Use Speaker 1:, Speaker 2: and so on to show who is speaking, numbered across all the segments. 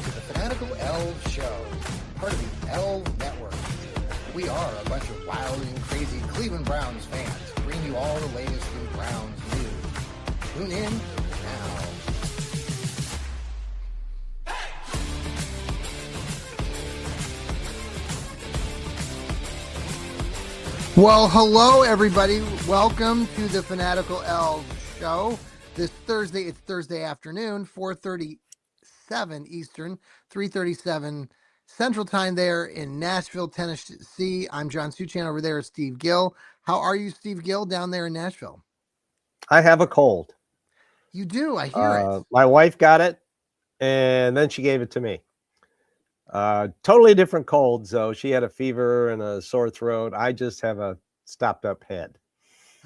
Speaker 1: to the Fanatical Elfz Show, part of the Elfz Network. We are a bunch of wild and crazy Cleveland Browns fans, bringing you all the latest in Browns news. Tune in now. Well, hello, everybody. Welcome to the Fanatical Elfz Show. This Thursday, it's Thursday afternoon, 4:37 Eastern, 3:37 Central Time there in Nashville, Tennessee. I'm John Suchan. Over there is Steve Gill. How are you, Steve Gill, down there in Nashville?
Speaker 2: I have a cold.
Speaker 1: You do. I hear it.
Speaker 2: My wife got it, and then she gave it to me. Totally different colds, though. She had a fever and a sore throat. I just have a stopped up head.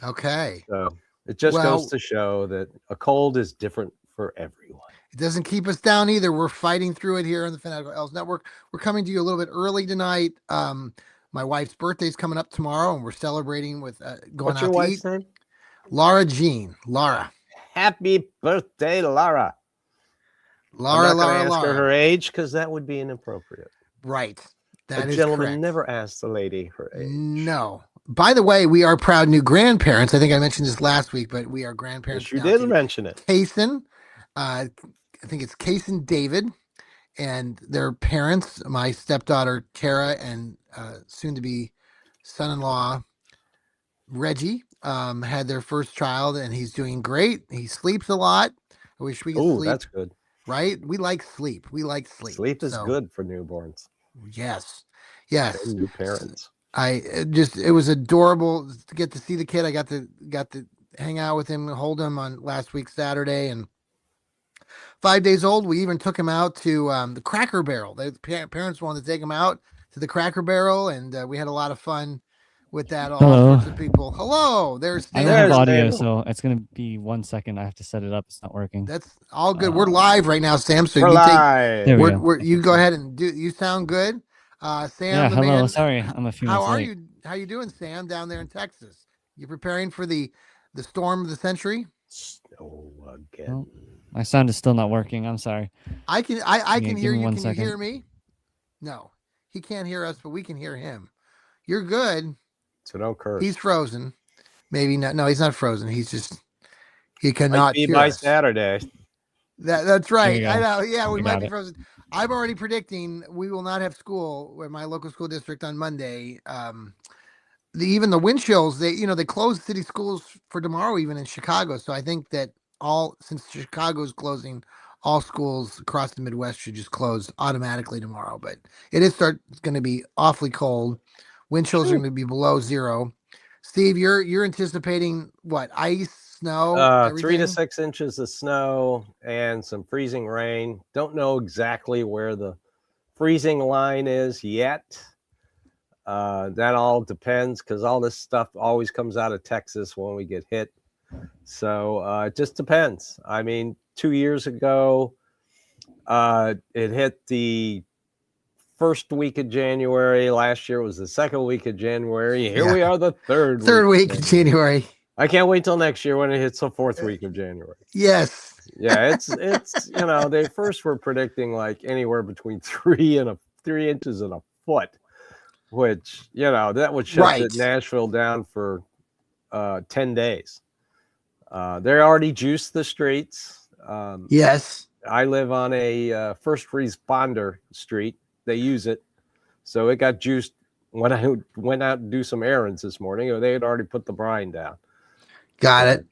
Speaker 1: Okay.
Speaker 2: So it just goes to show that a cold is different for everyone.
Speaker 1: It doesn't keep us down either. We're fighting through it here on the Fanatical Elfz Network. We're coming to you a little bit early tonight. My wife's birthday is coming up tomorrow, and we're celebrating with going
Speaker 2: What's
Speaker 1: out
Speaker 2: your
Speaker 1: to
Speaker 2: wife's
Speaker 1: eat.
Speaker 2: name?
Speaker 1: Laura Jean. Laura.
Speaker 2: Happy birthday, Laura.
Speaker 1: Laura,
Speaker 2: I'm not
Speaker 1: Laura,
Speaker 2: gonna ask
Speaker 1: Laura.
Speaker 2: her age because that would be inappropriate.
Speaker 1: Right. That
Speaker 2: A
Speaker 1: is
Speaker 2: gentleman
Speaker 1: correct.
Speaker 2: never asks the lady her age.
Speaker 1: No. By the way, we are proud new grandparents. I think I mentioned this last week, but we are grandparents.
Speaker 2: Yes, you
Speaker 1: now
Speaker 2: did
Speaker 1: to
Speaker 2: mention it.
Speaker 1: Kaysen. I think it's Kaysen David and their parents, my stepdaughter Kara and soon to be son-in-law Reggie, had their first child, and he's doing great. He sleeps a lot. I wish we could
Speaker 2: Oh,
Speaker 1: sleep.
Speaker 2: that's good.
Speaker 1: Right? We like sleep. We like sleep.
Speaker 2: Sleep is good for newborns.
Speaker 1: Yes. Yes.
Speaker 2: And new parents.
Speaker 1: It was adorable to get to see the kid. I got to hang out with him, hold him on last week, Saturday, and 5 days old. We even took him out to the Cracker Barrel. The parents wanted to take him out to the Cracker Barrel, and we had a lot of fun with that. All sorts of people. Hello, there's
Speaker 3: I don't have audio, so it's going to be 1 second. I have to set it up. It's not working.
Speaker 1: That's all good. We're live right now, Sam. So
Speaker 2: we're
Speaker 1: you
Speaker 2: live.
Speaker 1: You go ahead and do. You sound good, Sam.
Speaker 3: Yeah. Hello.
Speaker 1: Man,
Speaker 3: sorry, I'm a few
Speaker 1: How
Speaker 3: minutes
Speaker 1: are
Speaker 3: late.
Speaker 1: you? How you doing, Sam? Down there in Texas, you preparing for the storm of the century?
Speaker 2: Snow again.
Speaker 3: Well, my sound is still not working. I'm sorry.
Speaker 1: I can hear you. Can
Speaker 3: second.
Speaker 1: you hear me? No, he can't hear us, but we can hear him. You're good.
Speaker 2: So don't curse.
Speaker 1: He's frozen. Maybe not. No, he's not frozen. He cannot
Speaker 2: be
Speaker 1: hear
Speaker 2: by
Speaker 1: us.
Speaker 2: Saturday.
Speaker 1: That's right. I know. Yeah, we might
Speaker 3: got
Speaker 1: be
Speaker 3: it.
Speaker 1: frozen. I'm already predicting we will not have school in my local school district on Monday. Even the wind chills, they closed city schools for tomorrow, even in Chicago. So I think that since Chicago's closing, all schools across the Midwest should just close automatically tomorrow. But it's going to be awfully cold. Wind chills are going to be below zero. Steve, you're anticipating what? Ice, snow,
Speaker 2: 3 to 6 inches of snow and some freezing rain. Don't know exactly where the freezing line is yet. That all depends because all this stuff always comes out of Texas when we get hit. So it just depends. I mean, 2 years ago, it hit the first week of January. Last year was the second week of January. Here we are, the third
Speaker 1: week of January.
Speaker 2: I can't wait till next year when it hits the fourth week of January.
Speaker 1: Yes.
Speaker 2: Yeah, it's they first were predicting like anywhere between 3 inches and a foot, which that would shut Nashville down for 10 days. They already juiced the streets.
Speaker 1: Yes.
Speaker 2: I live on a first responder street. They use it. So it got juiced when I went out to do some errands this morning. They had already put the brine down.
Speaker 1: Got it.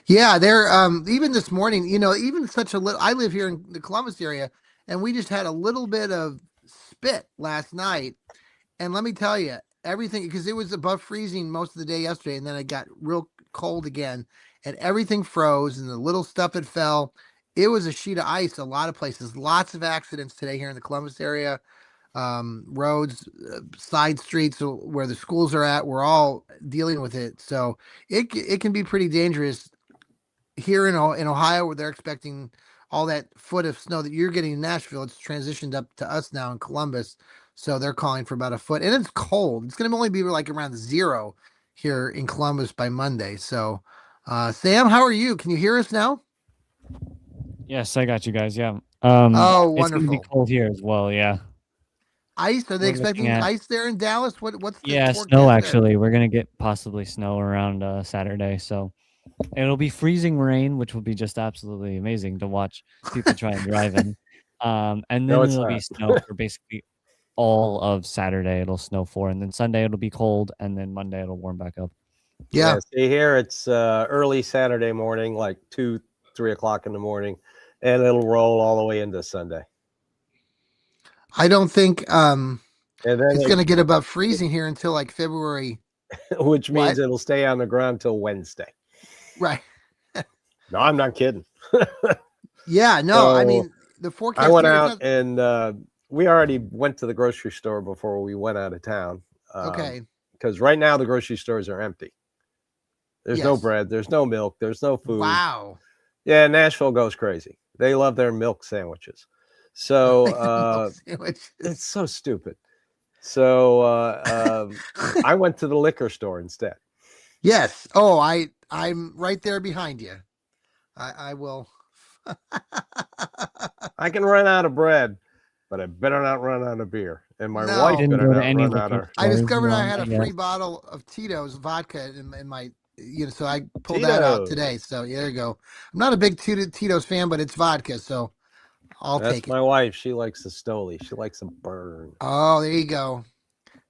Speaker 1: Yeah, they're even this morning, even such a little, I live here in the Columbus area, and we just had a little bit of spit last night. And let me tell you, everything, because it was above freezing most of the day yesterday, and then it got real cold again, and everything froze, and the little stuff that fell, it was a sheet of ice a lot of places. Lots of accidents today here in the Columbus area. Roads, side streets where the schools are at, we're all dealing with it. So it can be pretty dangerous here in Ohio, where they're expecting all that foot of snow that you're getting in Nashville. It's transitioned up to us now in Columbus. So they're calling for about a foot, and it's cold. It's going to only be like around zero here in Columbus by Monday. So, Sam, how are you? Can you hear us now?
Speaker 3: Yes, I got you guys. Yeah.
Speaker 1: Oh,
Speaker 3: It's going to be
Speaker 1: wonderful.
Speaker 3: cold here as well. Yeah.
Speaker 1: Ice? Are they
Speaker 3: We're looking
Speaker 1: expecting
Speaker 3: at,
Speaker 1: ice there in Dallas? What's the
Speaker 3: yeah, snow
Speaker 1: forecast there?
Speaker 3: actually. We're going to get possibly snow around Saturday. So it'll be freezing rain, which will be just absolutely amazing to watch people try and drive in. And
Speaker 2: No,
Speaker 3: then
Speaker 2: it's
Speaker 3: it'll be
Speaker 2: not.
Speaker 3: snow for basically all of Saturday. It'll snow for, and then Sunday it'll be cold, and then Monday it'll warm back up.
Speaker 1: Yeah.
Speaker 2: Yeah, see here it's early Saturday morning, like 2, 3 o'clock in the morning, and it'll roll all the way into Sunday.
Speaker 1: I don't think
Speaker 2: And then
Speaker 1: it's going to get above freezing here until like February.
Speaker 2: which means
Speaker 1: What?
Speaker 2: it'll stay on the ground till Wednesday.
Speaker 1: Right.
Speaker 2: No, I'm not kidding.
Speaker 1: Yeah. No, I
Speaker 2: So
Speaker 1: mean, the
Speaker 2: I
Speaker 1: forecast
Speaker 2: went
Speaker 1: here is
Speaker 2: out
Speaker 1: not
Speaker 2: and we already went to the grocery store before we went out of town.
Speaker 1: okay.
Speaker 2: Because right now the grocery stores are empty. There's no
Speaker 1: Yes.
Speaker 2: bread, there's no milk, there's no food.
Speaker 1: Wow.
Speaker 2: Yeah, Nashville goes crazy. They love their milk sandwiches. So
Speaker 1: Milk sandwiches.
Speaker 2: it's so stupid. So I went to the liquor store instead.
Speaker 1: Yes. Oh, I'm right there behind you. I will.
Speaker 2: I can run out of bread, but I better not run out of beer. And my
Speaker 1: No.
Speaker 2: wife
Speaker 3: I didn't
Speaker 2: better
Speaker 3: go to
Speaker 2: not
Speaker 3: any
Speaker 2: run out
Speaker 3: liquor
Speaker 2: of
Speaker 1: I
Speaker 3: stores.
Speaker 1: discovered I
Speaker 3: No,
Speaker 1: had a
Speaker 3: not yet.
Speaker 1: free bottle of Tito's vodka in my, so I pulled that out today. So yeah, there you go. I'm not a big Tito's fan, but it's vodka, so I'll
Speaker 2: That's
Speaker 1: take it.
Speaker 2: my wife. She likes the Stoli. She likes a burn.
Speaker 1: Oh, there you go.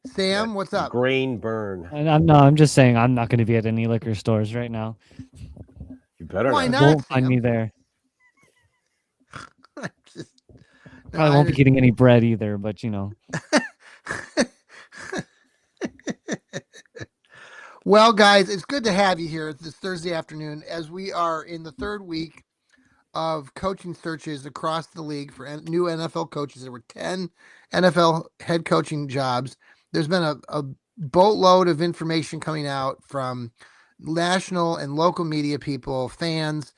Speaker 2: That
Speaker 1: Sam, what's up?
Speaker 2: grain burn.
Speaker 3: And I'm just saying I'm not going to be at any liquor stores right now.
Speaker 2: You better
Speaker 1: Why
Speaker 2: not.
Speaker 3: You
Speaker 1: not,
Speaker 3: won't find
Speaker 1: Sam?
Speaker 3: me there.
Speaker 1: Just, no,
Speaker 3: Probably won't be getting any bread either, but you know.
Speaker 1: Well, guys, it's good to have you here this Thursday afternoon as we are in the third week of coaching searches across the league for new NFL coaches. There were 10 NFL head coaching jobs. There's been a boatload of information coming out from national and local media people, fans.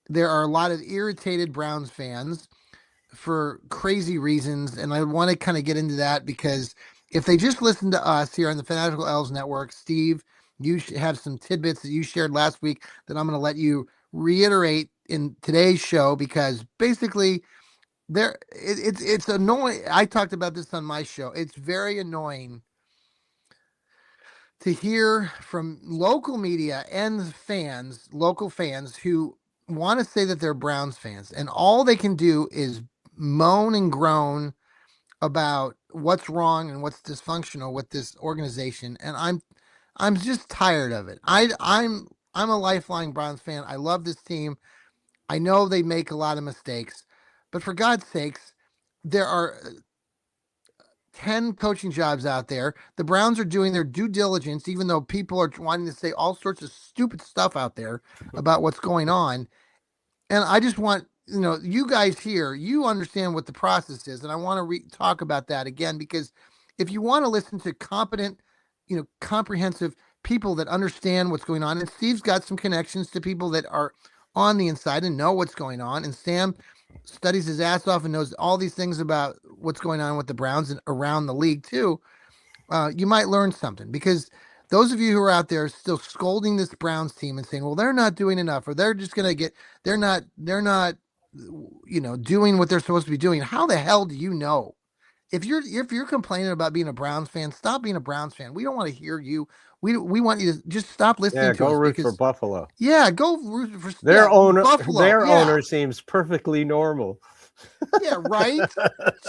Speaker 1: There are a lot of irritated Browns fans for crazy reasons. And I want to kind of get into that because if they just listen to us here on the Fanatical Elfz Network, Steve, you have some tidbits that you shared last week that I'm going to let you reiterate in today's show because basically it's annoying. I talked about this on my show. It's very annoying to hear from local media and fans, local fans who want to say that they're Browns fans and all they can do is moan and groan about what's wrong and what's dysfunctional with this organization, and I'm just tired of it. I'm a lifelong Browns fan. I love this team. I know they make a lot of mistakes, but for God's sakes, there are 10 coaching jobs out there. The Browns are doing their due diligence, even though people are wanting to say all sorts of stupid stuff out there about what's going on. And I just want, you guys here, you understand what the process is. And I want to talk about that again, because if you want to listen to competent, comprehensive people that understand what's going on, and Steve's got some connections to people that are on the inside and know what's going on. And Sam studies his ass off and knows all these things about what's going on with the Browns and around the league too. You might learn something because those of you who are out there still scolding this Browns team and saying, well, they're not doing enough, or they're just going to they're not, doing what they're supposed to be doing. How the hell do you know? If you're complaining about being a Browns fan, stop being a Browns fan. We don't want to hear you. We want you to just stop listening
Speaker 2: Yeah,
Speaker 1: to
Speaker 2: go
Speaker 1: us
Speaker 2: root
Speaker 1: because
Speaker 2: for Buffalo.
Speaker 1: yeah, go root for
Speaker 2: Their owner,
Speaker 1: Buffalo.
Speaker 2: their
Speaker 1: Yeah.
Speaker 2: owner seems perfectly normal.
Speaker 1: Yeah, right.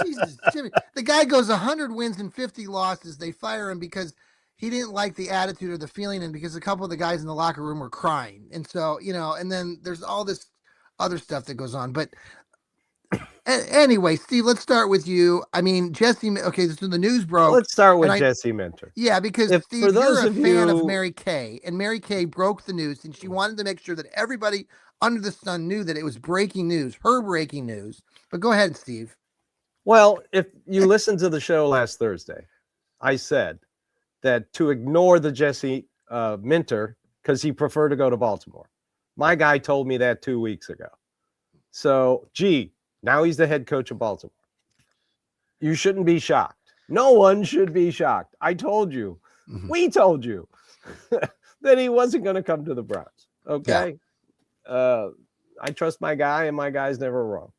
Speaker 1: Jesus, Jimmy. The guy goes 100 wins and 50 losses. They fire him because he didn't like the attitude or the feeling, and because a couple of the guys in the locker room were crying. And so, and then there's all this other stuff that goes on. But anyway, Steve, let's start with you. I mean, Jesse. Okay, so the news broke.
Speaker 2: Let's start with Jesse Minter.
Speaker 1: Yeah, because
Speaker 2: for
Speaker 1: Steve,
Speaker 2: those
Speaker 1: you're a
Speaker 2: of
Speaker 1: fan of
Speaker 2: you-
Speaker 1: Mary Kay, and Mary Kay broke the news, and she wanted to make sure that everybody under the sun knew that it was breaking news, her breaking news. But go ahead, Steve.
Speaker 2: Well, if you listened to the show last Thursday, I said that to ignore the Jesse Minter because he preferred to go to Baltimore. My guy told me that 2 weeks ago. So, now he's the head coach of Baltimore. You shouldn't be shocked. No one should be shocked. I told you. Mm-hmm. We told you that he wasn't going to come to the Browns. Okay? Yeah. I trust my guy, and my guy's never wrong.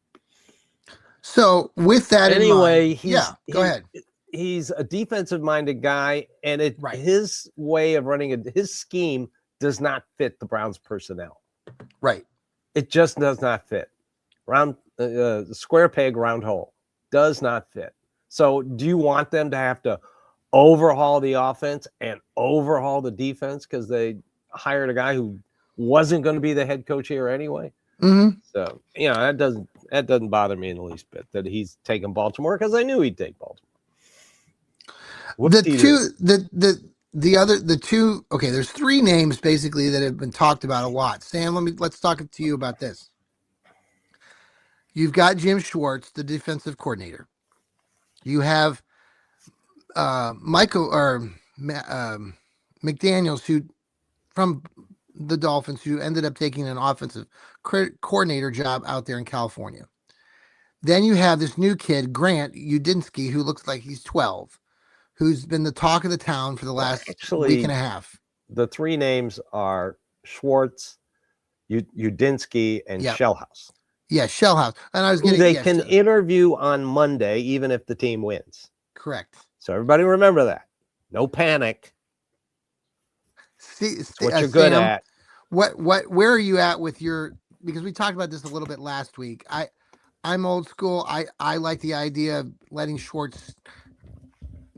Speaker 1: So with that in
Speaker 2: Anyway,
Speaker 1: mind, yeah, go ahead.
Speaker 2: He's a defensive minded guy, and
Speaker 1: Right.
Speaker 2: his way of running his scheme does not fit the Browns personnel.
Speaker 1: Right.
Speaker 2: It just does not fit. Square peg, round hole does not fit. So do you want them to have to overhaul the offense and overhaul the defense because they hired a guy who wasn't going to be the head coach here anyway?
Speaker 1: Mm-hmm.
Speaker 2: So, that doesn't bother me in the least bit that he's taking Baltimore, because I knew he'd take Baltimore.
Speaker 1: There's three names basically that have been talked about a lot. Sam, let's talk to you about this. You've got Jim Schwartz, the defensive coordinator. You have McDaniels, who from the Dolphins, who ended up taking an offensive coordinator job out there in California. Then you have this new kid, Grant Udinski, who looks like he's 12, who's been the talk of the town for the last week and a half.
Speaker 2: The three names are Schwartz, Udinski, and Shellhouse.
Speaker 1: Yeah, Shellhouse. And I was getting
Speaker 2: they can interview on Monday, even if the team wins.
Speaker 1: Correct.
Speaker 2: So everybody remember that. No panic.
Speaker 1: See,
Speaker 2: what you're good at.
Speaker 1: Where are you at with your? Because we talked about this a little bit last week. I'm old school. I like the idea of letting Schwartz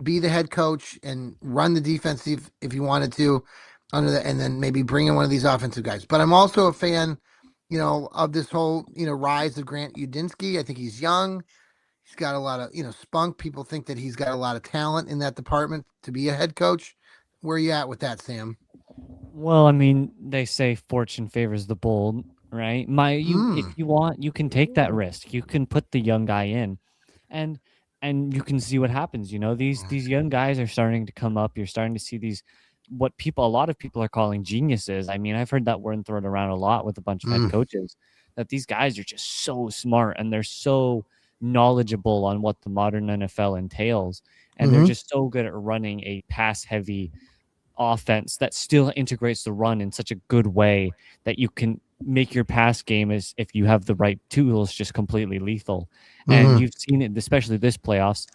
Speaker 1: be the head coach and run the defense if you wanted to, and then maybe bring in one of these offensive guys. But I'm also a fan, of this whole rise of Grant Udinski. I think he's young. He's got a lot of spunk. People think that he's got a lot of talent in that department to be a head coach. Where are you at with that, Sam?
Speaker 3: Well, I mean, they say fortune favors the bold, right? If you want, you can take that risk. You can put the young guy in, and you can see what happens. These young guys are starting to come up. You're starting to see these a lot of people are calling geniuses. I mean, I've heard that word thrown around a lot with a bunch of head coaches, that these guys are just so smart and they're so knowledgeable on what the modern NFL entails, and they're just so good at running a pass-heavy offense that still integrates the run in such a good way that you can make your pass game, as if you have the right tools, just completely lethal. And you've seen it, especially this playoffs.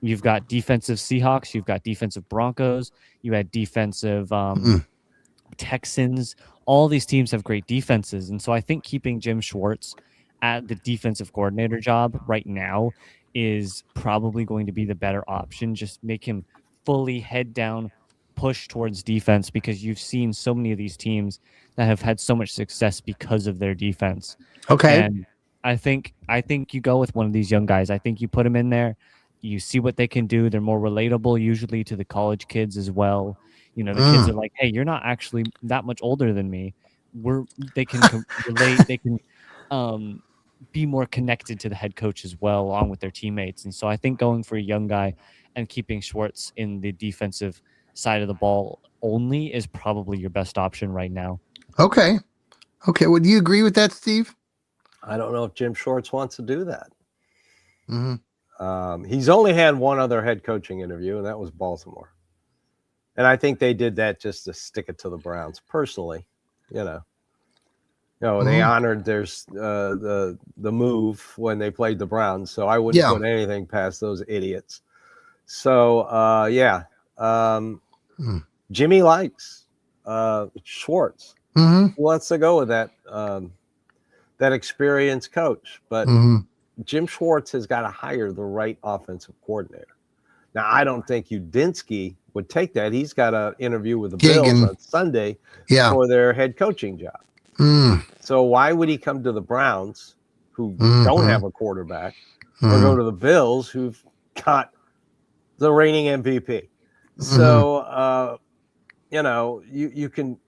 Speaker 3: You've got defensive Seahawks, you've got defensive Broncos, you had defensive Texans. All these teams have great defenses, and so I think keeping Jim Schwartz at the defensive coordinator job right now is probably going to be the better option. Just make him fully head down, push towards defense, because you've seen so many of these teams that have had so much success because of their defense.
Speaker 1: Okay.
Speaker 3: And I think you go with one of these young guys. I think you put them in there, you see what they can do. They're more relatable usually to the college kids as well. The kids are like, hey, you're not actually that much older than me. They can relate. They can be more connected to the head coach as well, along with their teammates. And so I think going for a young guy and keeping Schwartz in the defensive side of the ball only is probably your best option right now.
Speaker 1: Okay. Would you agree with that, Steve?
Speaker 2: I don't know if Jim Schwartz wants to do that. He's only had one other head coaching interview, and that was Baltimore. And I think they did that just to stick it to the Browns. Personally, they honored the move when they played the Browns, so I wouldn't put anything past those idiots. So Jimmy likes Schwartz. Who wants to go with that experienced coach? But Jim Schwartz has got to hire the right offensive coordinator. Now, I don't think Udinski would take that. He's got an interview with the Bills on Sunday for their head coaching job. So why would he come to the Browns, who don't have a quarterback, or go to the Bills, who've got the reigning MVP? So, you can.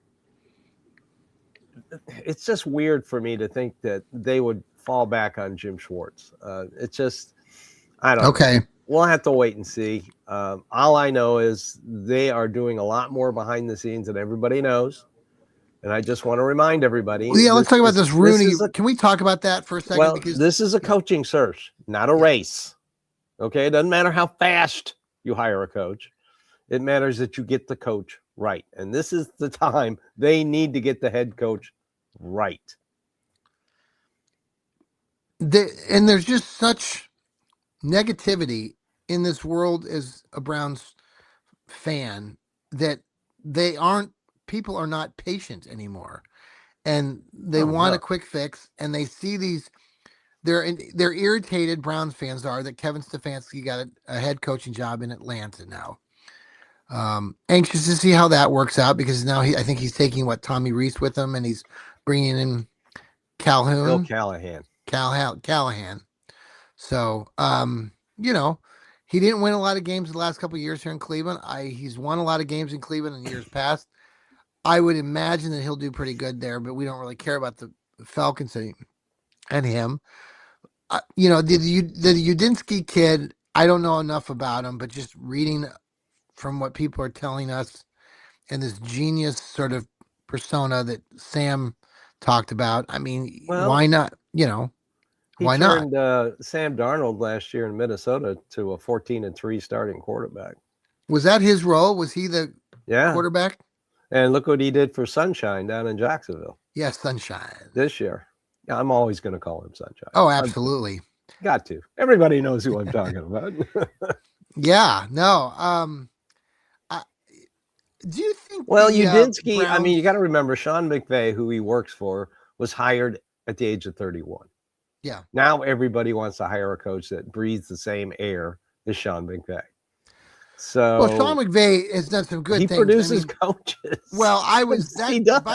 Speaker 2: It's just weird for me to think that they would fall back on Jim Schwartz. It's just, I don't know.
Speaker 1: Okay.
Speaker 2: We'll have to wait and see. All I know is they are doing a lot more behind the scenes than everybody knows. And I just want to remind everybody.
Speaker 1: Well, let's talk about this Rooney. Can we talk about that for a second?
Speaker 2: Well, this is a coaching search, not a race. Okay? It doesn't matter how fast you hire a coach. It matters that you get the coach right. And this is the time they need to get the head coach right.
Speaker 1: And there's just such negativity in this world as a Browns fan that people are not patient anymore, and they want a quick fix, and they see these. They're irritated. Browns fans are that Kevin Stefanski got a head coaching job in Atlanta now. Anxious to see how that works out because now I think he's taking Tommy Reese with him, and he's bringing in
Speaker 2: Bill
Speaker 1: Calhoun,
Speaker 2: Callahan.
Speaker 1: So, he didn't win a lot of games the last couple of years here in Cleveland. He's won a lot of games in Cleveland in years past. I would imagine that he'll do pretty good there, but we don't really care about the Falcons and him. The Udinsky kid, I don't know enough about him, but just reading from what people are telling us and this genius sort of persona that Sam talked about. I mean, why not? Why not?
Speaker 2: Sam Darnold last year in Minnesota to a 14-3 starting quarterback.
Speaker 1: Was that his role? Was he the quarterback?
Speaker 2: And look what he did for Sunshine down in Jacksonville.
Speaker 1: Yes, Sunshine.
Speaker 2: This year. Yeah, I'm always going to call him Sunshine.
Speaker 1: Oh, absolutely.
Speaker 2: Got to. Everybody knows who I'm talking about.
Speaker 1: Yeah, no. Do you think?
Speaker 2: Well, Udinsky, Browns... I mean, you got to remember Sean McVay, who he works for, was hired at the age of 31.
Speaker 1: Yeah.
Speaker 2: Now everybody wants to hire a coach that breathes the same air as Sean McVay. So
Speaker 1: Sean McVay has done some good things.
Speaker 2: He produces coaches.
Speaker 1: Well, by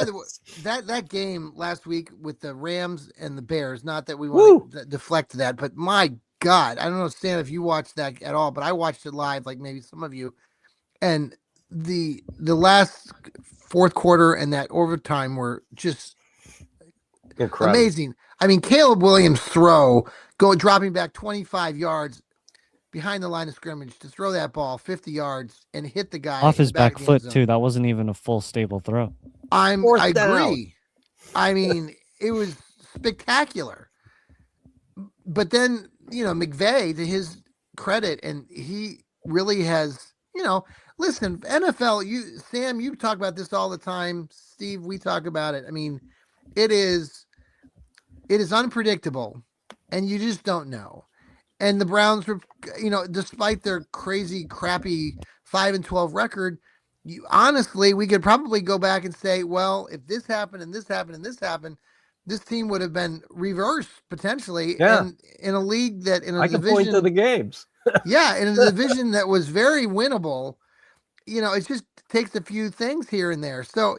Speaker 1: the way, that game last week with the Rams and the Bears, not that we want to deflect that, but my God, I don't know, Stan, if you watched that at all, but I watched it live, like maybe some of you. And the last fourth quarter and that overtime were just incredible. Amazing. I mean, Caleb Williams' throw, dropping back 25 yards behind the line of scrimmage to throw that ball 50 yards and hit the guy
Speaker 3: off his back foot too. That wasn't even a full stable throw.
Speaker 1: I agree. I mean, it was spectacular. But then, McVay, to his credit, and he really has, listen, NFL, Sam, you talk about this all the time. Steve, we talk about it. I mean, it is unpredictable, and you just don't know. And the Browns were, despite their crazy, crappy 5-12 record, honestly, we could probably go back and say, well, if this happened and this happened and this happened, this team would have been reversed potentially.
Speaker 2: Yeah.
Speaker 1: And in a league that in a
Speaker 2: division,
Speaker 1: can
Speaker 2: point to the games.
Speaker 1: Yeah, in a division that was very winnable. It just takes a few things here and there. So,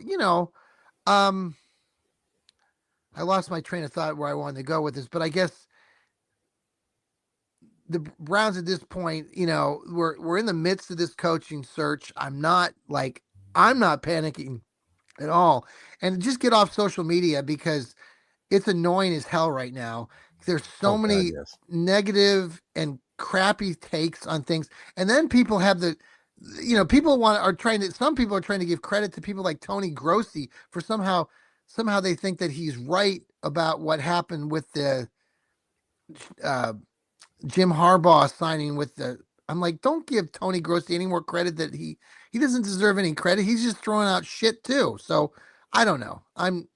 Speaker 1: I lost my train of thought where I wanted to go with this, but I guess the Browns at this point, we're in the midst of this coaching search. I'm not panicking at all. And just get off social media because it's annoying as hell right now. There's so many negative and crappy takes on things. And then people have some people are trying to give credit to people like Tony Grossi for somehow they think that he's right about what happened with the Jim Harbaugh signing with I'm like, don't give Tony Grossi any more credit that he doesn't deserve any credit. He's just throwing out shit too. So I don't know. I'm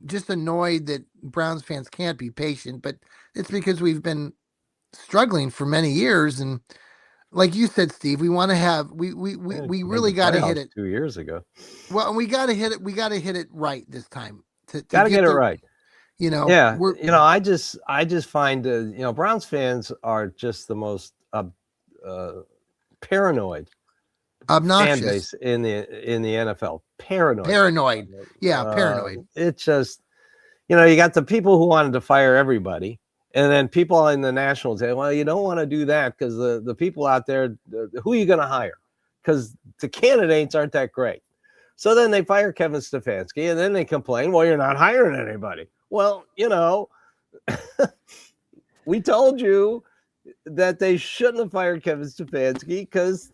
Speaker 1: just annoyed that Browns fans can't be patient, but it's because we've been struggling for many years. And like you said, Steve, we want to have, we really got to hit it
Speaker 2: 2 years ago.
Speaker 1: Well, and we got to hit it. We got to hit it right this time.
Speaker 2: Got to get it right.
Speaker 1: Yeah.
Speaker 2: I just find, Browns fans are just the most paranoid,
Speaker 1: obnoxious
Speaker 2: fan base in the NFL. Paranoid.
Speaker 1: Yeah. Paranoid.
Speaker 2: It's just, you got the people who wanted to fire everybody. And then people in the Nationals say, well, you don't want to do that because the people out there, who are you going to hire? Because the candidates aren't that great. So then they fire Kevin Stefanski, and then they complain, well, you're not hiring anybody. Well, we told you that they shouldn't have fired Kevin Stefanski because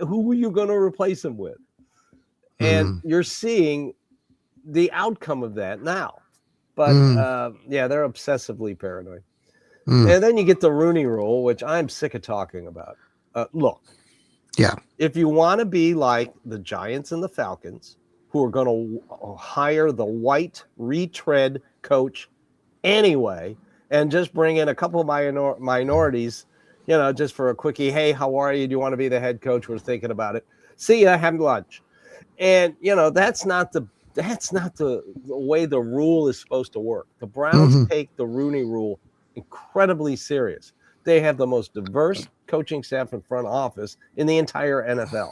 Speaker 2: who were you going to replace him with? And you're seeing the outcome of that now. But, they're obsessively paranoid. And then you get the Rooney Rule, which I'm sick of talking about. Look.
Speaker 1: Yeah.
Speaker 2: If you want to be like the Giants and the Falcons, who are going to hire the white retread coach anyway, and just bring in a couple of minorities, just for a quickie. Hey, how are you? Do you want to be the head coach? We're thinking about it. See ya. Have lunch. And that's not the way the rule is supposed to work. The Browns take the Rooney Rule incredibly serious. They have the most diverse coaching staff and front office in the entire NFL.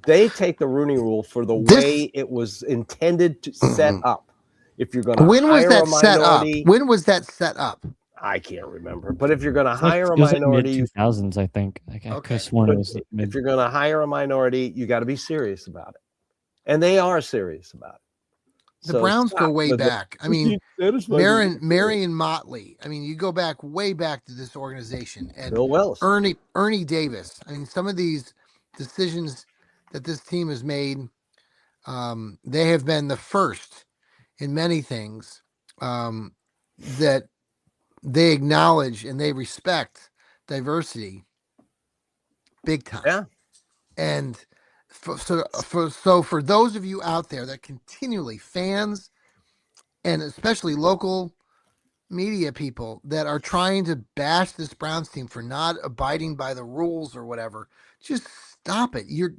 Speaker 2: They take the Rooney Rule for the way it was intended to set up. If you're going to hire a minority,
Speaker 1: when was that set up?
Speaker 2: I can't remember. But if you're going to hire a minority,
Speaker 3: mid 2000s, I think. I could have sworn it was mid.
Speaker 2: If you're going to hire a minority, you got to be serious about it, and they are serious about it.
Speaker 1: The Browns go way back. I mean, Marion Motley. I mean, you go back way back to this organization, and
Speaker 2: Bill Wells,
Speaker 1: Ernie Davis. I mean, some of these decisions that this team has made, they have been the first in many things that they acknowledge and they respect diversity big time.
Speaker 2: Yeah.
Speaker 1: And so for those of you out there that continually, fans and especially local media people that are trying to bash this Browns team for not abiding by the rules or whatever, just stop it. You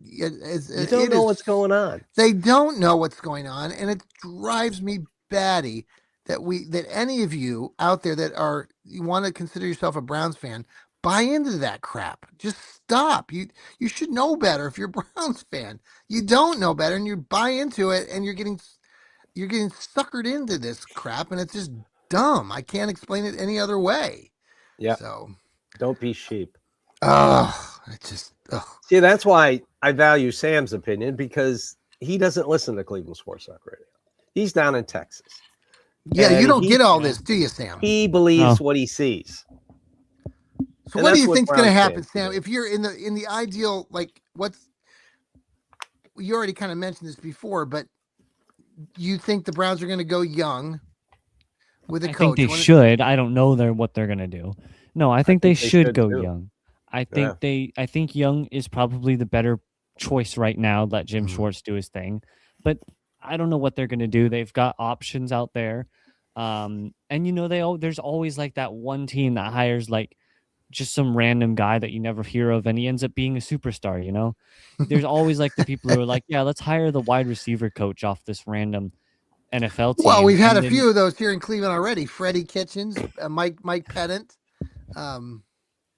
Speaker 2: don't know what's going on.
Speaker 1: They don't know what's going on, and it drives me batty that any of you out there that you want to consider yourself a Browns fan buy into that crap. Just stop. You should know better if you're a Browns fan. You don't know better, and you buy into it, and you're getting suckered into this crap, and it's just dumb. I can't explain it any other way.
Speaker 2: Yeah.
Speaker 1: So
Speaker 2: don't be sheep.
Speaker 1: See,
Speaker 2: that's why I value Sam's opinion, because he doesn't listen to Cleveland Sports Talk Radio. He's down in Texas.
Speaker 1: Yeah, and you don't get all this, do you, Sam?
Speaker 2: He believes what he sees.
Speaker 1: So what do you think's going to happen, Sam? If you're in the ideal, like, you already kind of mentioned this before, but you think the Browns are going to go young with a coach?
Speaker 3: I think they should. I don't know what they're going to do. No, I think they should go young. I think young is probably the better choice right now. Let Jim Schwartz do his thing, but I don't know what they're going to do. They've got options out there. And there's always like that one team that hires like just some random guy that you never hear of, and he ends up being a superstar. There's always like the people who are like, yeah, let's hire the wide receiver coach off this random NFL team.
Speaker 1: Well, we've had a few of those here in Cleveland already. Freddie Kitchens, Mike Pettit.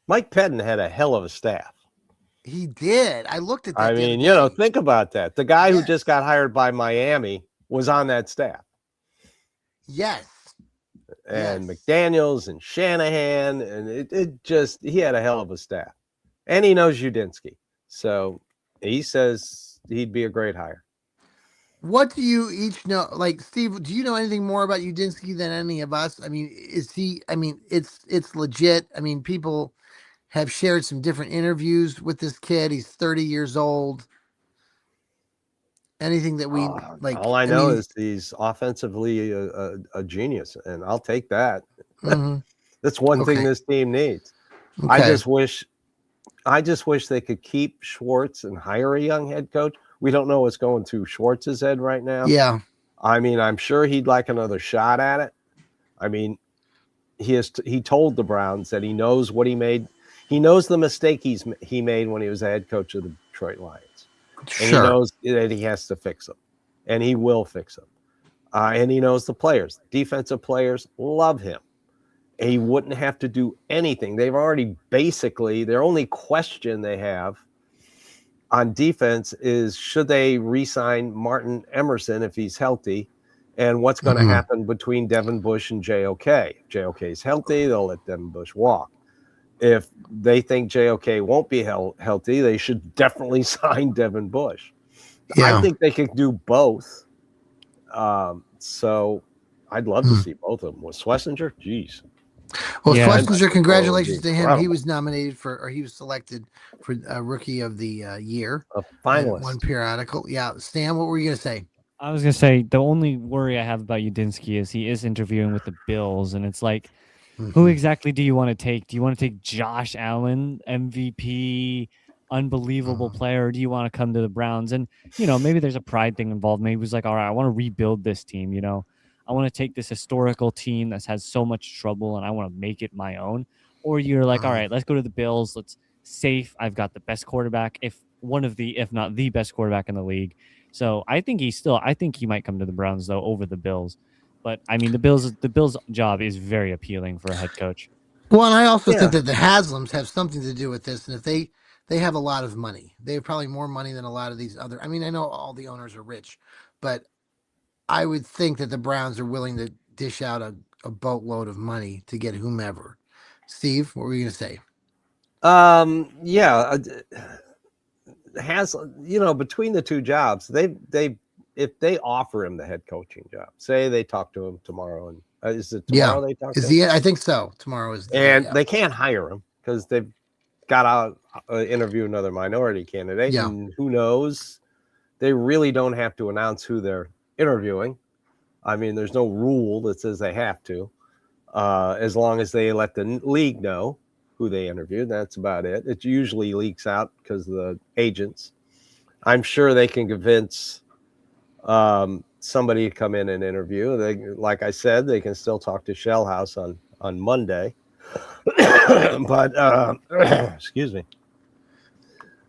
Speaker 2: Mike Pettit had a hell of a staff.
Speaker 1: He did. I looked at that.
Speaker 2: I mean, think about that. The guy who just got hired by Miami was on that staff.
Speaker 1: Yes.
Speaker 2: And McDaniels and Shanahan, and he had a hell of a staff. And he knows Udinski. So he says he'd be a great hire.
Speaker 1: What do you each know? Like, Steve, do you know anything more about Udinski than any of us? I mean, it's legit. I mean, people have shared some different interviews with this kid. He's 30 years old. Anything that we like?
Speaker 2: All I know is he's offensively a genius, and I'll take that. That's one thing this team needs. Okay. I just wish they could keep Schwartz and hire a young head coach. We don't know what's going through Schwartz's head right now.
Speaker 1: Yeah.
Speaker 2: I mean, I'm sure he'd like another shot at it. I mean, he told the Browns that he knows what he made. He knows the mistake he made when he was the head coach of the Detroit Lions. And he knows that he has to fix them. And he will fix them. And he knows the players. Defensive players love him. And he wouldn't have to do anything. They've already their only question they have on defense is, should they re-sign Martin Emerson if he's healthy? And what's going to happen between Devin Bush and JOK? If JOK is healthy, they'll let Devin Bush walk. If they think JOK won't be healthy, they should definitely sign Devin Bush. Yeah. I think they could do both. So I'd love to see both of them. With Schlesinger, geez.
Speaker 1: Well, Schlesinger, congratulations to him. He was nominated he was selected for Rookie of the Year.
Speaker 2: A finalist.
Speaker 1: One periodical. Yeah. Sam, what were you going to say?
Speaker 3: I was going to say, the only worry I have about Udinski is he is interviewing with the Bills, and it's like, who exactly do you want to take? Do you want to take Josh Allen, MVP, unbelievable player, or do you want to come to the Browns? And, maybe there's a pride thing involved. Maybe he was like, all right, I want to rebuild this team, I want to take this historical team that's had so much trouble and I want to make it my own. or you're like, all right, let's go to the Bills. Let's safe. I've got the best quarterback, if not the best quarterback in the league. So I think he might come to the Browns though over the Bills. But I mean, the Bills' job is very appealing for a head coach.
Speaker 1: Well, and I also
Speaker 2: Yeah.
Speaker 1: think that the Haslams have something to do with this. And if they have a lot of money, they have probably more money than a lot of these other. I mean, I know all the owners are rich, but I would think that the Browns are willing to dish out a boatload of money to get whomever. Steve, what were you going to say?
Speaker 2: Yeah, has between the two jobs, they if they offer him the head coaching job, say they talk to him tomorrow, and is it tomorrow they talk?
Speaker 1: Is he? I think so. Tomorrow is.
Speaker 2: And they can't hire him because they've got to interview another minority candidate, and who knows? They really don't have to announce who they're interviewing. I mean, there's no rule that says they have to, as long as they let the league know who they interviewed. That's about it. It usually leaks out because of the agents. I'm sure they can convince somebody to come in and interview. They, like I said, they can still talk to Shell House on Monday. But excuse me.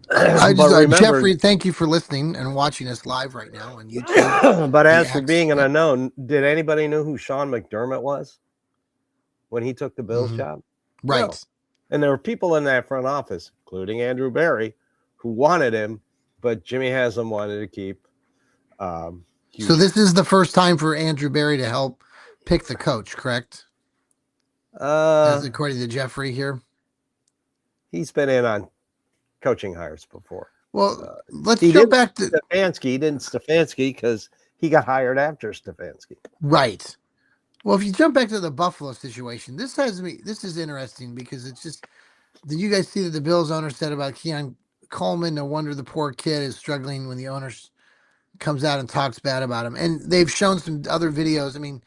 Speaker 1: Jeffrey, thank you for listening and watching us live right now on YouTube.
Speaker 2: But as for being an unknown, did anybody know who Sean McDermott was when he took the Bills job?
Speaker 1: Right.
Speaker 2: No. And there were people in that front office, including Andrew Berry, who wanted him, but Jimmy Haslam wanted to keep.
Speaker 1: So this is the first time for Andrew Berry to help pick the coach, correct? As according to Jeffrey here.
Speaker 2: He's been in on coaching hires before.
Speaker 1: Well, let's jump back to
Speaker 2: Stefanski. He didn't Stefanski because he got hired after Stefanski.
Speaker 1: Right. Well, if you jump back to the Buffalo situation, this is interesting because it's just, did you guys see that the Bills owner said about Keon Coleman? No wonder the poor kid is struggling when the owner comes out and talks bad about him. And they've shown some other videos. I mean,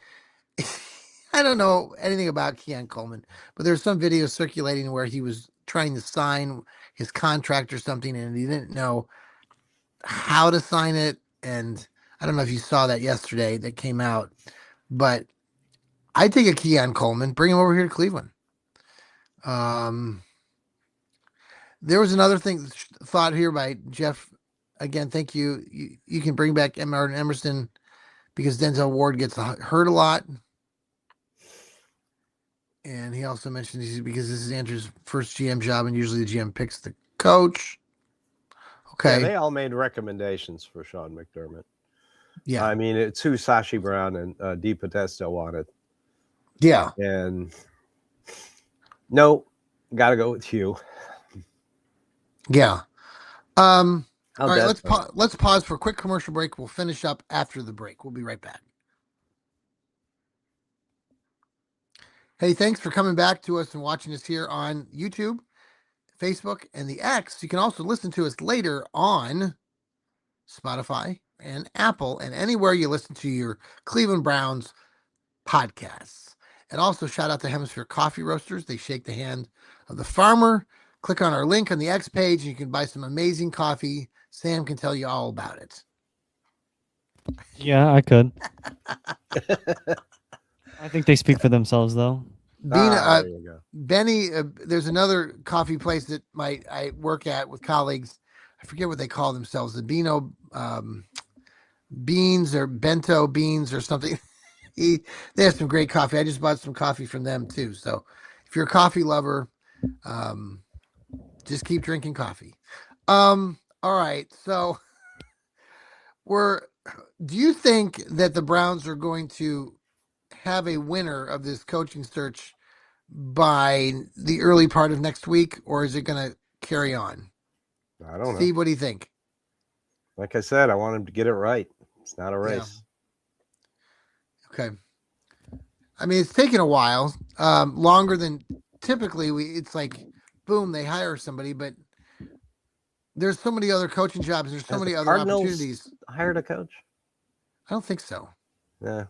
Speaker 1: I don't know anything about Keon Coleman, but there's some videos circulating where he was trying to sign his contract or something, and he didn't know how to sign it. And I don't know if you saw that yesterday that came out, but I take a Keon Coleman, bring him over here to Cleveland. There was another thought here by Jeff. Again, thank you. You can bring back Martin Emerson because Denzel Ward gets hurt a lot. And he also mentioned because this is Andrew's first GM job, and usually the GM picks the coach. Okay.
Speaker 2: Yeah, they all made recommendations for Sean McDermott.
Speaker 1: Yeah.
Speaker 2: I mean, it's who Sashi Brown and Dee Podesta wanted.
Speaker 1: Yeah.
Speaker 2: And no, got to go with Hugh.
Speaker 1: Yeah. All right, let's pause for a quick commercial break. We'll finish up after the break. We'll be right back. Hey, thanks for coming back to us and watching us here on YouTube, Facebook, and the X. You can also listen to us later on Spotify and Apple and anywhere you listen to your Cleveland Browns podcasts. And also shout out to Hemisphere Coffee Roasters. They shake the hand of the farmer. Click on our link on the X page and you can buy some amazing coffee. Sam can tell you all about it.
Speaker 3: Yeah, I could. I think they speak for themselves, though.
Speaker 1: Benny, there's another coffee place that I work at with colleagues. I forget what they call themselves. The Beano Beans or Bento Beans or something. They have some great coffee. I just bought some coffee from them too. So if you're a coffee lover, just keep drinking coffee. All right. So do you think that the Browns are going to have a winner of this coaching search by the early part of next week, or is it going to carry on?
Speaker 2: I don't know.
Speaker 1: Steve, what do you think?
Speaker 2: Like I said, I want him to get it right. It's not a race.
Speaker 1: Yeah. Okay. I mean, it's taken a while, longer than typically. It's like, boom, they hire somebody, but there's so many other coaching jobs. There's so many other opportunities.
Speaker 2: Hired a coach?
Speaker 1: I don't think so.
Speaker 2: Yeah.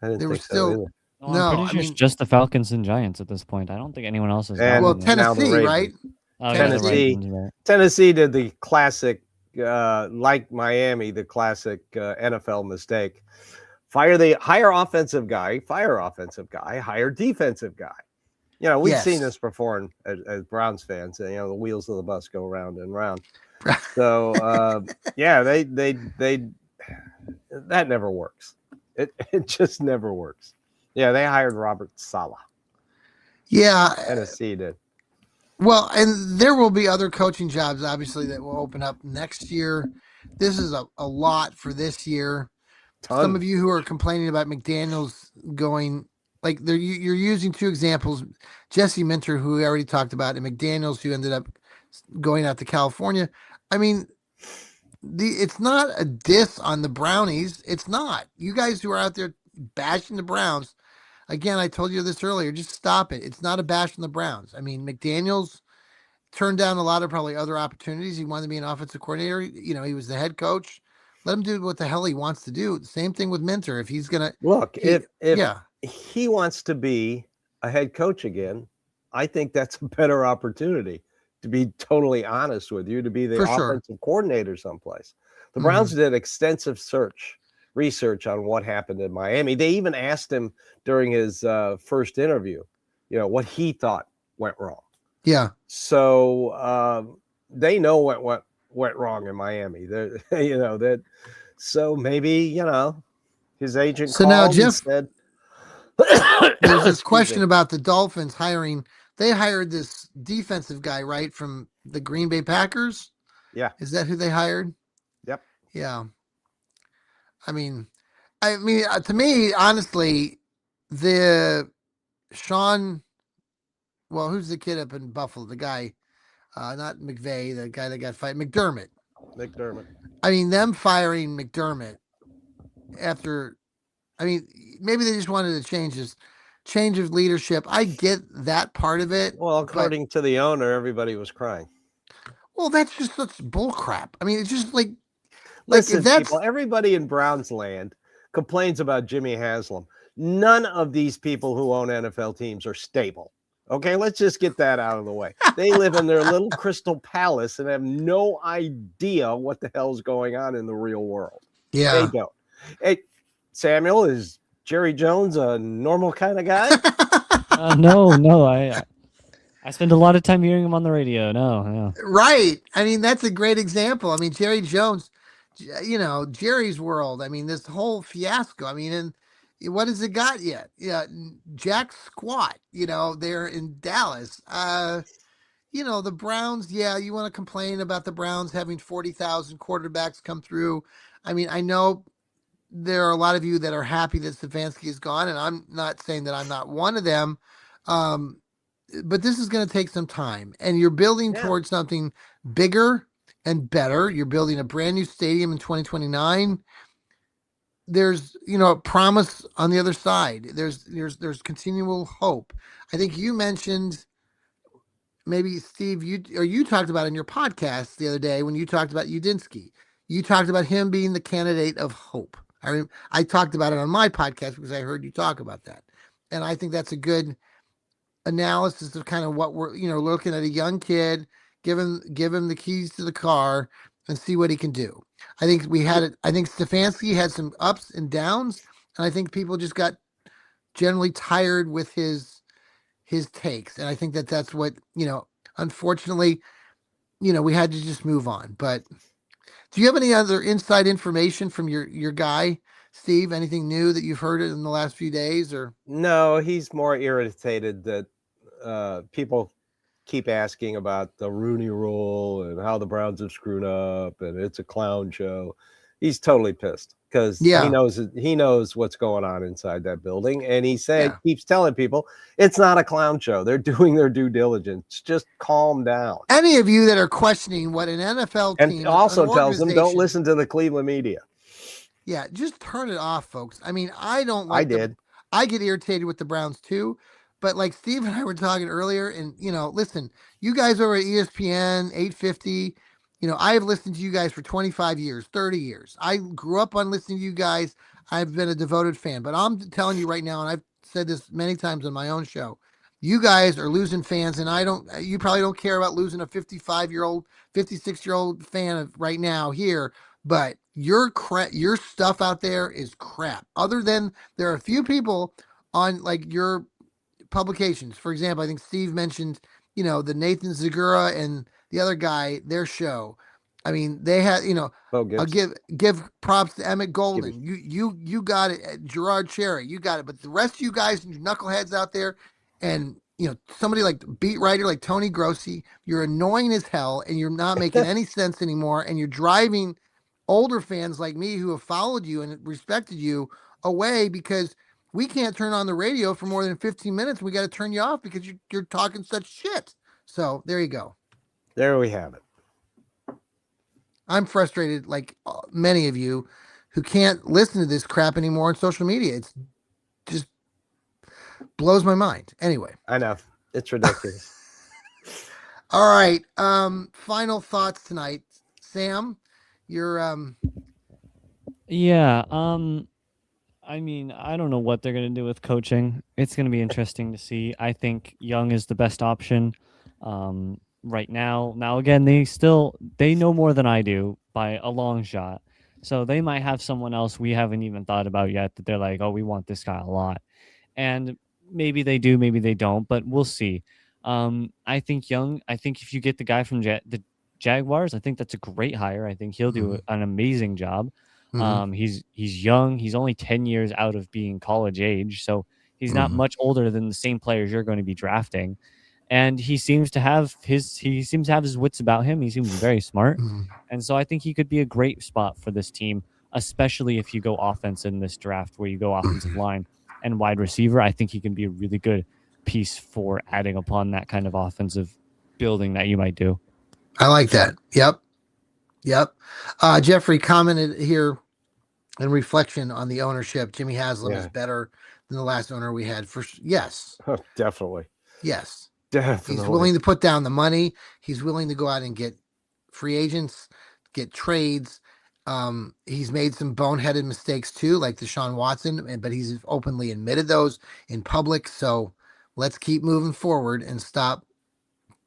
Speaker 2: I didn't
Speaker 1: think so either.
Speaker 3: No, I'm pretty sure it's just the Falcons and Giants at this point. I don't think anyone else has.
Speaker 1: Well, Tennessee, right?
Speaker 2: Tennessee did the classic, like Miami, the classic NFL mistake. Hire offensive guy, fire offensive guy, hire defensive guy. We've seen
Speaker 1: Yes.
Speaker 2: this before as Browns fans. The wheels of the bus go round and round. So yeah, they that never works. It just never works. Yeah, they hired Robert Saleh.
Speaker 1: Yeah.
Speaker 2: Tennessee did.
Speaker 1: Well, and there will be other coaching jobs, obviously, that will open up next year. This is a lot for this year. Some of
Speaker 2: Tons.
Speaker 1: you who are complaining about McDaniels going, like you're using two examples, Jesse Minter, who we already talked about, and McDaniels, who ended up going out to California. I mean, it's not a diss on the Brownies. It's not. You guys who are out there bashing the Browns, again, I told you this earlier, just stop it. It's not a bash on the Browns. I mean, McDaniels turned down a lot of probably other opportunities. He wanted to be an offensive coordinator. He was the head coach. Let him do what the hell he wants to do. Same thing with Minter. If he's gonna
Speaker 2: Look, if
Speaker 1: yeah,
Speaker 2: he wants to be a head coach again, I think that's a better opportunity. To be totally honest with you, to be the
Speaker 1: for sure.
Speaker 2: offensive coordinator someplace. The Browns did extensive research on what happened in Miami. They even asked him during his first interview, what he thought went wrong.
Speaker 1: Yeah.
Speaker 2: So they know what went wrong in Miami. That. So maybe his agent
Speaker 1: So
Speaker 2: called
Speaker 1: now, Jeff,
Speaker 2: and said,
Speaker 1: there's this question about the Dolphins hiring. They hired this defensive guy, right, from the Green Bay Packers.
Speaker 2: Yeah.
Speaker 1: Is that who they hired?
Speaker 2: Yep.
Speaker 1: Yeah. I mean, to me, honestly, the Sean. Well, who's the kid up in Buffalo? The guy, not McVay, the guy that got fired, McDermott. I mean, them firing McDermott after. I mean, maybe they just wanted to change of leadership. I get that part of it.
Speaker 2: Well, according to the owner, everybody was crying.
Speaker 1: Well, that's just such bull crap. I mean, it's just like
Speaker 2: listen, people, everybody in Browns land complains about Jimmy Haslam. None of these people who own NFL teams are stable. Okay, let's just get that out of the way. They live in their little crystal palace and have no idea what the hell's going on in the real world.
Speaker 1: Yeah.
Speaker 2: They don't. Hey, Samuel, is Jerry Jones a normal kind of guy?
Speaker 3: No. I spend a lot of time hearing him on the radio. No.
Speaker 1: Right. I mean, that's a great example. I mean, Jerry Jones, Jerry's World. I mean, this whole fiasco. I mean, and what has it got yet? Yeah, Jack Squat, there in Dallas. The Browns, you want to complain about the Browns having 40,000 quarterbacks come through. I mean, I know there are a lot of you that are happy that Stefanski is gone, and I'm not saying that I'm not one of them. But this is going to take some time, and you're building towards something bigger and better. You're building a brand new stadium in 2029. There's, a promise on the other side. There's continual hope. I think you mentioned, maybe Steve, you talked about in your podcast the other day when you talked about Udinsky. You talked about him being the candidate of hope. I talked about it on my podcast because I heard you talk about that, and I think that's a good analysis of kind of what we're, looking at a young kid, give him the keys to the car and see what he can do. I think I think Stefanski had some ups and downs, and I think people just got generally tired with his takes. And I think that's what, unfortunately, we had to just move on. But do you have any other inside information from your guy, Steve? Anything new that you've heard in the last few days? Or
Speaker 2: no, he's more irritated that people keep asking about the Rooney Rule and how the Browns have screwed up and it's a clown show. He's totally pissed because he knows what's going on inside that building, and he keeps telling people it's not a clown show. They're doing their due diligence. Just calm down.
Speaker 1: Any of you that are questioning what an NFL team
Speaker 2: and also tells them don't listen to the Cleveland media.
Speaker 1: Yeah, just turn it off, folks. I mean, I don't
Speaker 2: like.
Speaker 1: I get irritated with the Browns too. But like Steve and I were talking earlier, and listen, you guys over at ESPN 850, I've listened to you guys for 25 years, 30 years. I grew up on listening to you guys. I've been a devoted fan, but I'm telling you right now, and I've said this many times on my own show, you guys are losing fans, and you probably don't care about losing a 55-year-old, 56-year-old fan right now here, but your stuff out there is crap. Other than there are a few people on like your publications. For example, I think Steve mentioned, the Nathan Zagura and the other guy, their show. I mean, they had,
Speaker 2: Bo
Speaker 1: I'll
Speaker 2: Gibbs.
Speaker 1: give props to Emmett Golden.
Speaker 2: Gibby.
Speaker 1: You got it. Gerard Cherry, you got it. But the rest of you guys, you knuckleheads out there, and somebody like beat writer like Tony Grossi, you're annoying as hell, and you're not making any sense anymore, and you're driving older fans like me who have followed you and respected you away because we can't turn on the radio for more than 15 minutes. We got to turn you off because you're talking such shit. So there you go.
Speaker 2: There we have it.
Speaker 1: I'm frustrated, like many of you, who can't listen to this crap anymore on social media. It's just blows my mind. Anyway,
Speaker 2: I know it's ridiculous.
Speaker 1: all right. Final thoughts tonight, Sam. You're
Speaker 3: Yeah. I mean, I don't know what they're going to do with coaching. It's going to be interesting to see. I think Young is the best option right now. Now, again, they know more than I do by a long shot. So they might have someone else we haven't even thought about yet that they're like, oh, we want this guy a lot. And maybe they do, maybe they don't, but we'll see. I think if you get the guy from the Jaguars, I think that's a great hire. I think he'll do an amazing job. He's young. He's only 10 years out of being college age, so he's not much older than the same players you're going to be drafting. And he seems to have his wits about him. He seems very smart, and so I think he could be a great spot for this team, especially if you go offense in this draft, where you go offensive line and wide receiver. I think he can be a really good piece for adding upon that kind of offensive building that you might do.
Speaker 1: I like that. Yep. Jeffrey commented here in reflection on the ownership. Jimmy Haslam is better than the last owner we had. Yes.
Speaker 2: Definitely.
Speaker 1: Yes.
Speaker 2: Definitely.
Speaker 1: He's willing to put down the money. He's willing to go out and get free agents, get trades. He's made some boneheaded mistakes too, like Deshaun Watson, but he's openly admitted those in public. So let's keep moving forward and stop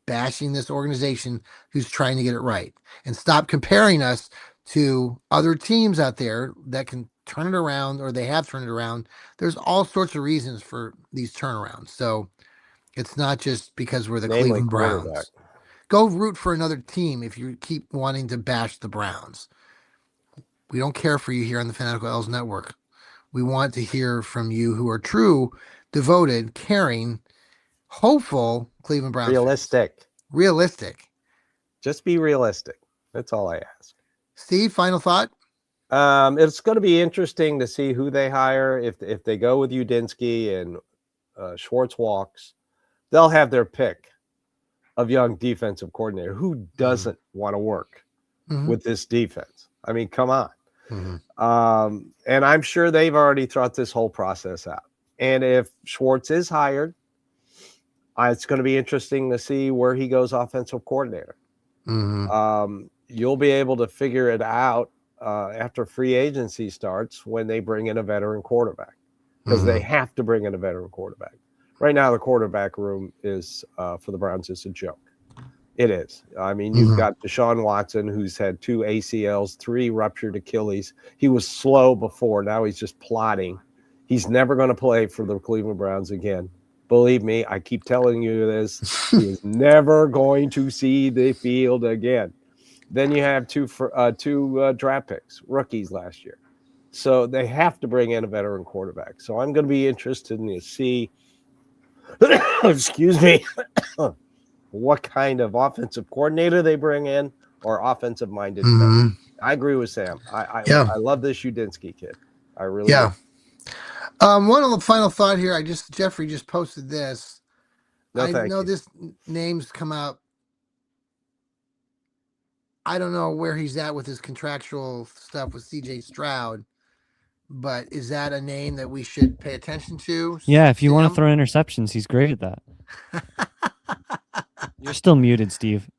Speaker 1: bashing this organization who's trying to get it right, and stop comparing us to other teams out there that can turn it around, or they have turned it around. There's all sorts of reasons for these turnarounds. So it's not just because we're the Cleveland Browns. Go root for another team if you keep wanting to bash the Browns. We don't care for you here on the Fanatical Elfz Network. We want to hear from you who are true, devoted, caring, hopeful Cleveland Browns. Realistic.
Speaker 2: Just be realistic. That's all I ask.
Speaker 1: Steve, final thought?
Speaker 2: It's going to be interesting to see who they hire. If they go with Udinsky and Schwartz walks, they'll have their pick of young defensive coordinator. Who doesn't want to work with this defense? I mean, come on. And I'm sure they've already thought this whole process out. And if Schwartz is hired, it's going to be interesting to see where he goes offensive coordinator. You'll be able to figure it out after free agency starts when they bring in a veteran quarterback, because they have to bring in a veteran quarterback. Right now, the quarterback room is for the Browns is a joke. It is. I mean, you've got Deshaun Watson, who's had 2 ACLs, 3 ruptured Achilles. He was slow before. Now he's just plodding. He's never going to play for the Cleveland Browns again. Believe me, I keep telling you this. He is never going to see the field again. Then you have two draft picks, rookies last year. So they have to bring in a veteran quarterback. So I'm going to be interested in to see, excuse me, what kind of offensive coordinator they bring in, or offensive-minded. I agree with Sam. I love this Udinsky kid. I really do.
Speaker 1: One final thought here. Jeffrey just posted this.
Speaker 2: No,
Speaker 1: I know this name's come out. I don't know where he's at with his contractual stuff with CJ Stroud, but is that a name that we should pay attention to?
Speaker 3: Yeah, if you want to throw interceptions, he's great at that. You're still muted, Steve.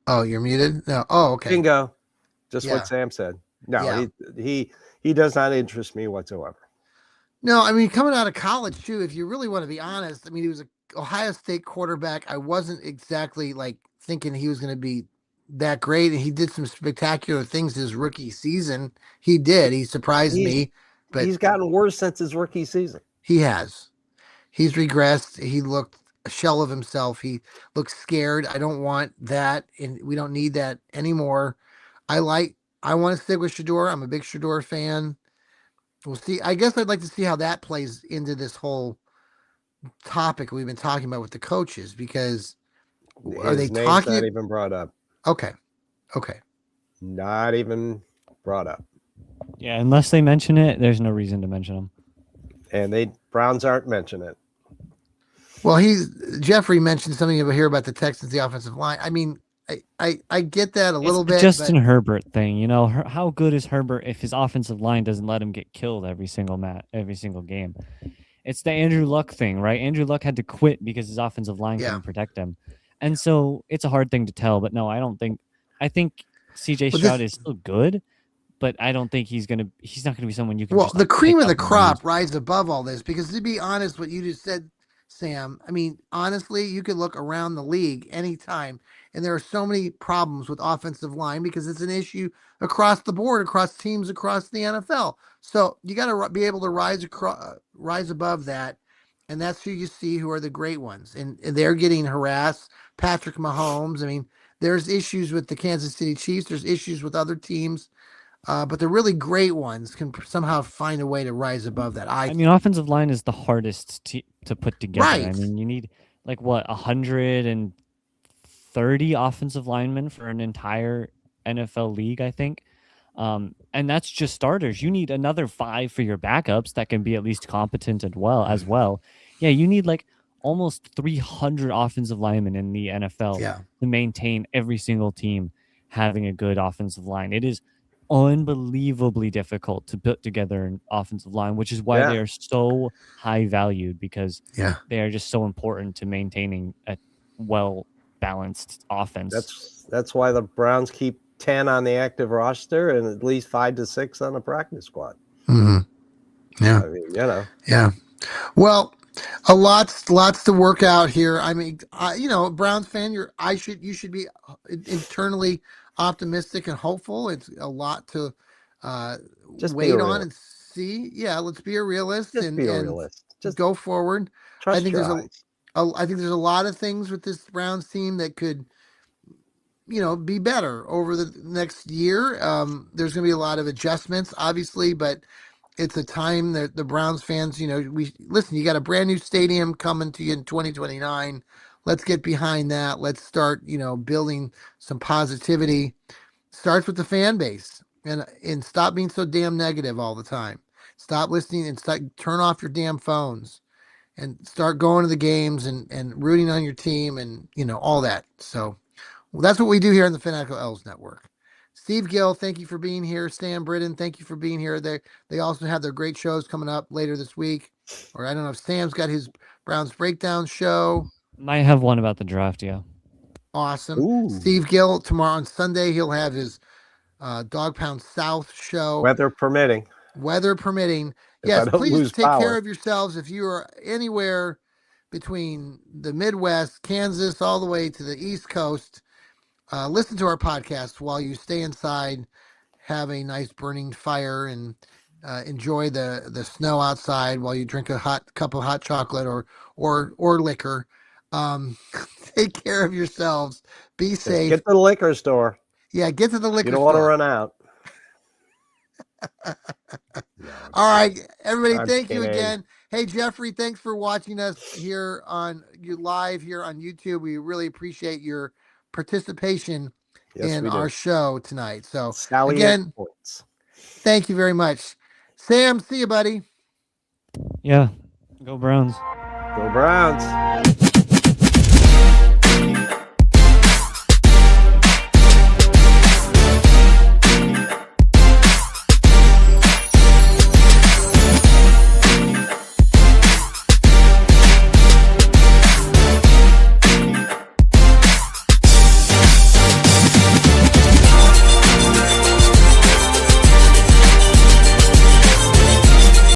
Speaker 1: Oh, you're muted? No. Oh, okay.
Speaker 2: Bingo. Just what Sam said. No, he does not interest me whatsoever.
Speaker 1: No, I mean, coming out of college, too, if you really want to be honest, I mean, he was an Ohio State quarterback. I wasn't exactly thinking he was going to be that great, and he did some spectacular things his rookie season. He did. He surprised me. But
Speaker 2: he's gotten worse since his rookie season.
Speaker 1: He has. He's regressed. He looked a shell of himself. He looks scared. I don't want that, and we don't need that anymore. I like. I want to stick with Shador. I'm a big Shador fan. We'll see. I guess I'd like to see how that plays into this whole topic we've been talking about with the coaches, because are they
Speaker 2: His name's
Speaker 1: talking?
Speaker 2: not even brought up.
Speaker 1: Okay. Okay.
Speaker 2: Not even brought up.
Speaker 3: Yeah, unless they mention it, there's no reason to mention them.
Speaker 2: And Browns aren't mentioning it.
Speaker 1: Well, Jeffrey mentioned something over here about the Texans, the offensive line. I mean, I get that a little
Speaker 3: It's
Speaker 1: bit.
Speaker 3: Justin
Speaker 1: But
Speaker 3: Herbert thing, you know. How good is Herbert if his offensive line doesn't let him get killed every single game? It's the Andrew Luck thing, right? Andrew Luck had to quit because his offensive line
Speaker 1: Yeah.
Speaker 3: couldn't protect him, and so it's a hard thing to tell. But no, I don't think. I think C.J.
Speaker 1: Well,
Speaker 3: Stroud
Speaker 1: this-
Speaker 3: is still good, but I don't think he's not gonna be someone you can.
Speaker 1: well,
Speaker 3: just,
Speaker 1: the
Speaker 3: like,
Speaker 1: cream
Speaker 3: pick
Speaker 1: of the
Speaker 3: up and
Speaker 1: crop
Speaker 3: use.
Speaker 1: rises above all this, because to be honest, what you just said, Sam, I mean, honestly, you could look around the league anytime, and there are so many problems with offensive line because it's an issue across the board, across teams, across the NFL. So you got to be able to rise above that, and that's who you see who are the great ones, and they're getting harassed. Patrick Mahomes. I mean, there's issues with the Kansas City Chiefs. There's issues with other teams. But the really great ones can somehow find a way to rise above that.
Speaker 3: I mean, offensive line is the hardest to put together. I
Speaker 1: Right.
Speaker 3: mean, you need like what 130 offensive linemen for an entire NFL league, I think. And that's just starters. You need another 5 for your backups that can be at least competent as well. Yeah, you need like almost 300 offensive linemen in the NFL
Speaker 1: Yeah.
Speaker 3: to maintain every single team having a good offensive line. It is unbelievably difficult to put together an offensive line, which is why
Speaker 2: Yeah.
Speaker 3: they are so high valued, because
Speaker 1: Yeah.
Speaker 3: they are just so important to maintaining a well balanced offense.
Speaker 2: That's why the Browns keep 10 on the active roster and at least 5 to 6 on the practice squad.
Speaker 1: Mm-hmm. Yeah.
Speaker 2: I mean, you know.
Speaker 1: Yeah. Well, lots to work out here. I mean, Browns fan, you should be internally optimistic and hopeful. It's a lot to
Speaker 2: Just be
Speaker 1: wait
Speaker 2: a
Speaker 1: on
Speaker 2: realist.
Speaker 1: and see. Yeah, let's be a realist
Speaker 2: Just
Speaker 1: and
Speaker 2: be a realist. Just
Speaker 1: go forward.
Speaker 2: trust
Speaker 1: I think
Speaker 2: your
Speaker 1: there's
Speaker 2: eyes.
Speaker 1: I think there's a lot of things with this Browns team that could, be better over the next year. There's going to be a lot of adjustments, obviously, but it's a time that the Browns fans, you got a brand new stadium coming to you in 2029. Let's get behind that. Let's start, building some positivity. Starts with the fan base, and stop being so damn negative all the time. Stop listening and turn off your damn phones and start going to the games and rooting on your team and, all that. So, well, that's what we do here on the Fanatical Elves Network. Steve Gill, thank you for being here. Stan Britton, thank you for being here. They also have their great shows coming up later this week. Or I don't know if Sam's got his Browns Breakdown show.
Speaker 3: Might have one about the draft, yeah.
Speaker 1: Awesome.
Speaker 2: Ooh.
Speaker 1: Steve Gill, tomorrow on Sunday, he'll have his Dog Pound South show.
Speaker 2: Weather permitting.
Speaker 1: Weather permitting.
Speaker 2: If
Speaker 1: Yes,
Speaker 2: I don't
Speaker 1: please
Speaker 2: lose
Speaker 1: take care
Speaker 2: power.
Speaker 1: of yourselves. If you are anywhere between the Midwest, Kansas, all the way to the East Coast, listen to our podcast while you stay inside, have a nice burning fire, and enjoy the snow outside while you drink a hot cup of hot chocolate or liquor. Take care of yourselves. Be
Speaker 2: Just
Speaker 1: safe.
Speaker 2: get to the liquor store.
Speaker 1: Yeah, get to the liquor
Speaker 2: You don't
Speaker 1: store.
Speaker 2: want to run out.
Speaker 1: All right, everybody,
Speaker 2: I'm
Speaker 1: thank you
Speaker 2: kidding.
Speaker 1: again. Hey, Jeffrey, thanks for watching us here live here on YouTube. We really appreciate your participation
Speaker 2: Yes,
Speaker 1: in
Speaker 2: we do.
Speaker 1: our show tonight. So
Speaker 2: Sally
Speaker 1: again,
Speaker 2: points.
Speaker 1: thank you very much. Sam, see you, buddy.
Speaker 3: Yeah. Go Browns.
Speaker 2: Go Browns.